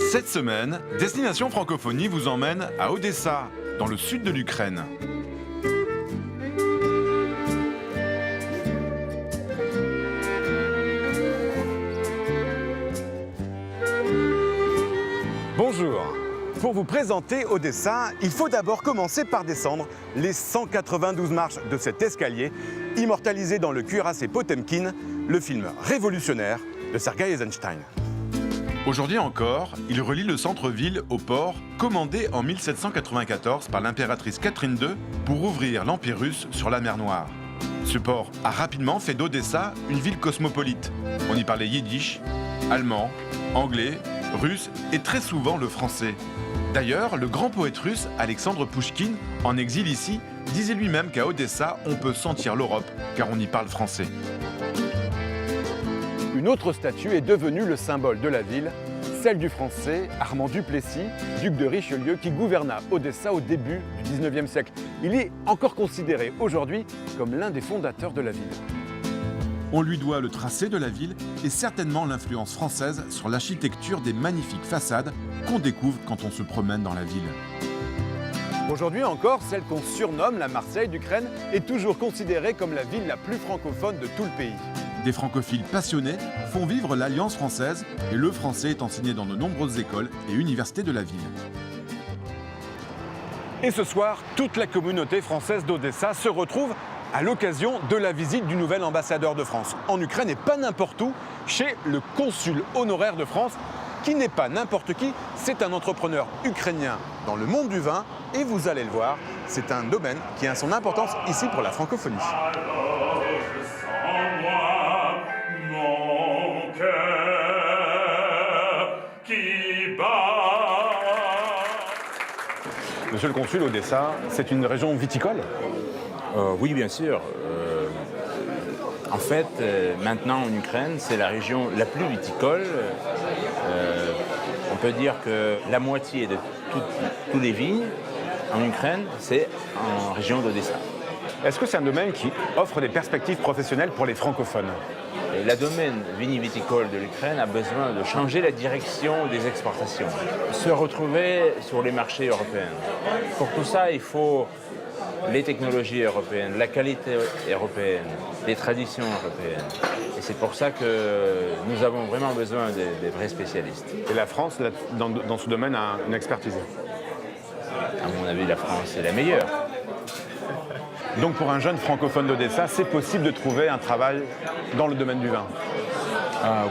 Cette semaine, Destination Francophonie vous emmène à Odessa, dans le sud de l'Ukraine. Bonjour. Pour vous présenter Odessa, il faut d'abord commencer par descendre les 192 marches de cet escalier, immortalisé dans le cuirassé Potemkin, le film révolutionnaire de Sergei Eisenstein. Aujourd'hui encore, il relie le centre-ville au port, commandé en 1794 par l'impératrice Catherine II pour ouvrir l'Empire russe sur la mer Noire. Ce port a rapidement fait d'Odessa une ville cosmopolite. On y parlait yiddish, allemand, anglais, russe et très souvent le français. D'ailleurs, le grand poète russe Alexandre Pouchkine, en exil ici, disait lui-même qu'à Odessa, on peut sentir l'Europe car on y parle français. Une autre statue est devenue le symbole de la ville, celle du Français Armand Duplessis, duc de Richelieu, qui gouverna Odessa au début du XIXe siècle. Il est encore considéré aujourd'hui comme l'un des fondateurs de la ville. On lui doit le tracé de la ville et certainement l'influence française sur l'architecture des magnifiques façades qu'on découvre quand on se promène dans la ville. Aujourd'hui encore, celle qu'on surnomme la Marseille d'Ukraine est toujours considérée comme la ville la plus francophone de tout le pays. Des francophiles passionnés font vivre l'Alliance française et le français est enseigné dans de nombreuses écoles et universités de la ville. Et ce soir, toute la communauté française d'Odessa se retrouve à l'occasion de la visite du nouvel ambassadeur de France en Ukraine et pas n'importe où, chez le consul honoraire de France, qui n'est pas n'importe qui, c'est un entrepreneur ukrainien dans le monde du vin et vous allez le voir, c'est un domaine qui a son importance ici pour la francophonie. Monsieur le consul, Odessa, c'est une région viticole ? Oui, bien sûr. En fait, maintenant en Ukraine, c'est la région la plus viticole. On peut dire que la moitié de tous les vignes en Ukraine, c'est en région d'Odessa. Est-ce que c'est un domaine qui offre des perspectives professionnelles pour les francophones ? Et le domaine viniviticole de l'Ukraine a besoin de changer la direction des exportations, se retrouver sur les marchés européens. Pour tout ça, il faut les technologies européennes, la qualité européenne, les traditions européennes. Et c'est pour ça que nous avons vraiment besoin des vrais spécialistes. Et la France, dans ce domaine, a une expertise ? À mon avis, la France est la meilleure. Donc pour un jeune francophone d'Odessa, c'est possible de trouver un travail dans le domaine du vin ?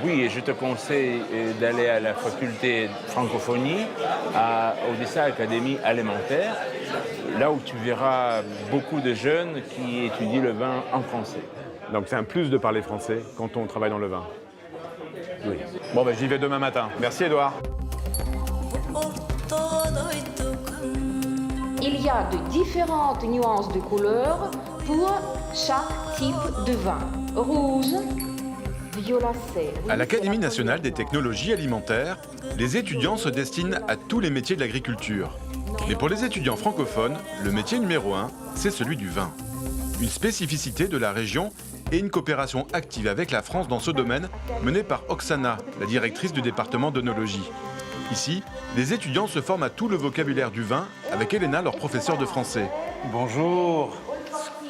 Oui, et je te conseille d'aller à la faculté francophonie à Odessa Académie alimentaire, là où tu verras beaucoup de jeunes qui étudient le vin en français. Donc c'est un plus de parler français quand on travaille dans le vin. Oui. Bon, ben, j'y vais demain matin. Merci Édouard. Il y a de différentes nuances de couleurs pour chaque type de vin. Rouge, violacé. À l'Académie nationale des technologies alimentaires, les étudiants se destinent à tous les métiers de l'agriculture. Mais pour les étudiants francophones, le métier numéro 1, c'est celui du vin. Une spécificité de la région et une coopération active avec la France dans ce domaine, menée par Oksana, la directrice du département d'œnologie. Ici, les étudiants se forment à tout le vocabulaire du vin avec Elena, leur professeure de français. Bonjour.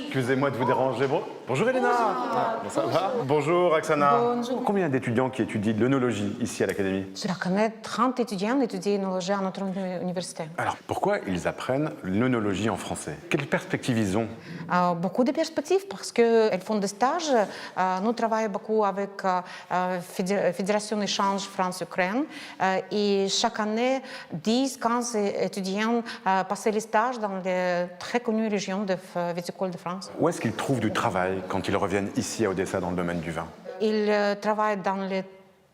Excusez-moi de vous déranger. Bonjour Elena. Bon, ça va ? Bonjour Oksana. Bonjour. Combien d'étudiants qui étudient l'œnologie ici à l'Académie ? Je la connais, 30 étudiants étudient l'œnologie à notre université. Alors pourquoi ils apprennent l'œnologie en français ? Quelles perspectives ils ont ? Beaucoup de perspectives parce qu'elles font des stages. Nous travaillons beaucoup avec la Fédération d'échange France-Ukraine et chaque année, 10-15 étudiants passent les stages dans les très connues régions de viticole de France. Où est-ce qu'ils trouvent du travail quand ils reviennent ici à Odessa dans le domaine du vin ? Ils travaillent dans les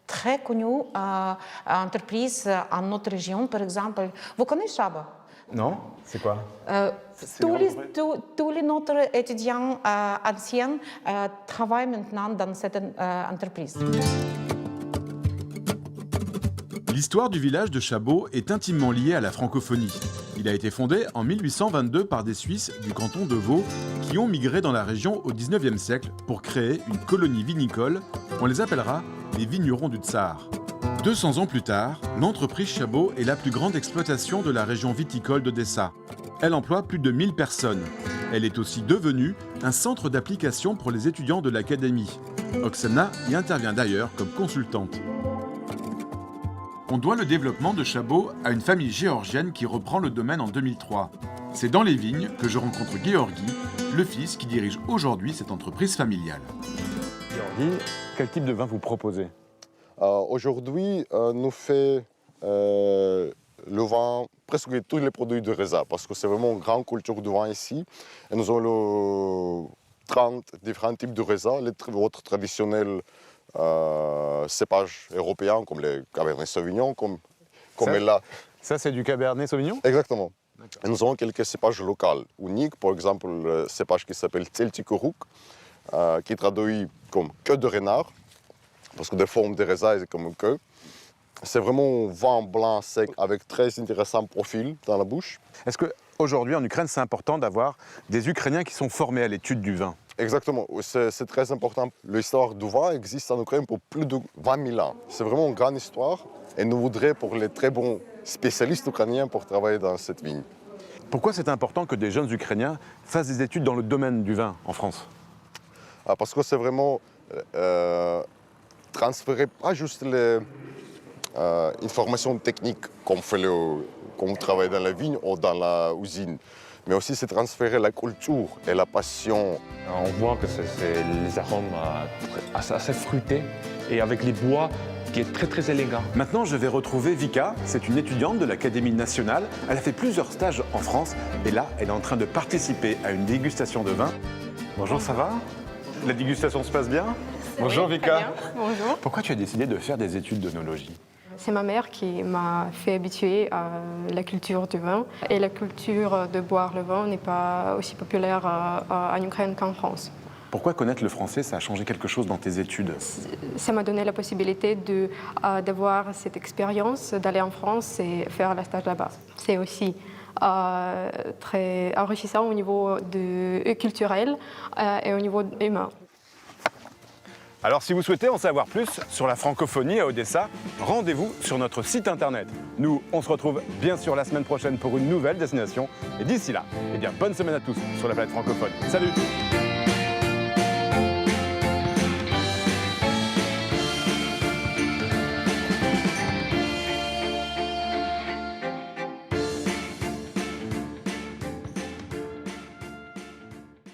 très connues entreprises en notre région, par exemple. Vous connaissez Chaba ? Non ? C'est quoi ? Tous les notre étudiants anciens travaillent maintenant dans cette entreprise. L'histoire du village de Chabot est intimement liée à la francophonie. Il a été fondé en 1822 par des Suisses du canton de Vaud qui ont migré dans la région au XIXe siècle pour créer une colonie vinicole. On les appellera les vignerons du Tsar. 200 ans plus tard, l'entreprise Chabot est la plus grande exploitation de la région viticole d'Odessa. Elle emploie plus de 1000 personnes. Elle est aussi devenue un centre d'application pour les étudiants de l'académie. Oksana y intervient d'ailleurs comme consultante. On doit le développement de Chabot à une famille géorgienne qui reprend le domaine en 2003. C'est dans les vignes que je rencontre Georgi, le fils qui dirige aujourd'hui cette entreprise familiale. Georgi, quel type de vin vous proposez? Aujourd'hui, nous faisons le vin, presque tous les produits de raisin, parce que c'est vraiment une grande culture de vin ici. Et nous avons 30 différents types de raisins, les autres traditionnels cépages européens, comme les Cabernet Sauvignon, comme là. Ça, c'est du Cabernet Sauvignon? Exactement. Et nous avons quelques cépages locaux uniques, par exemple le cépage qui s'appelle Tseltikoruk, qui traduit comme queue de renard, parce que des formes de raisin, c'est comme une queue. C'est vraiment un vin blanc sec avec très intéressant profil dans la bouche. Est-ce qu'aujourd'hui, en Ukraine, c'est important d'avoir des Ukrainiens qui sont formés à l'étude du vin? Exactement, c'est très important. L'histoire du vin existe en Ukraine pour plus de 20 000 ans. C'est vraiment une grande histoire et nous voudrions pour les très bons spécialistes ukrainiens pour travailler dans cette vigne. Pourquoi c'est important que des jeunes Ukrainiens fassent des études dans le domaine du vin en France? Parce que c'est vraiment transférer pas juste les informations techniques qu'on travaille dans la vigne ou dans la usine, mais aussi c'est transférer la culture et la passion. On voit que c'est les arômes assez fruités et avec les bois qui est très très élégant. Maintenant, je vais retrouver Vika. C'est une étudiante de l'Académie nationale. Elle a fait plusieurs stages en France et là, elle est en train de participer à une dégustation de vin. Bonjour, ça va? La dégustation se passe bien? Bonjour Oui, Vika. très bien. Bonjour. Pourquoi tu as décidé de faire des études d'œnologie? C'est ma mère qui m'a fait habituer à la culture du vin. Et la culture de boire le vin n'est pas aussi populaire en Ukraine qu'en France. Pourquoi connaître le français, ça a changé quelque chose dans tes études? Ça m'a donné la possibilité d'avoir cette expérience, d'aller en France et faire le stage là-bas. C'est aussi très enrichissant au niveau culturel et au niveau humain. Alors si vous souhaitez en savoir plus sur la francophonie à Odessa, rendez-vous sur notre site internet. Nous, on se retrouve bien sûr la semaine prochaine pour une nouvelle destination. Et d'ici là, eh bien, bonne semaine à tous sur la planète francophone. Salut!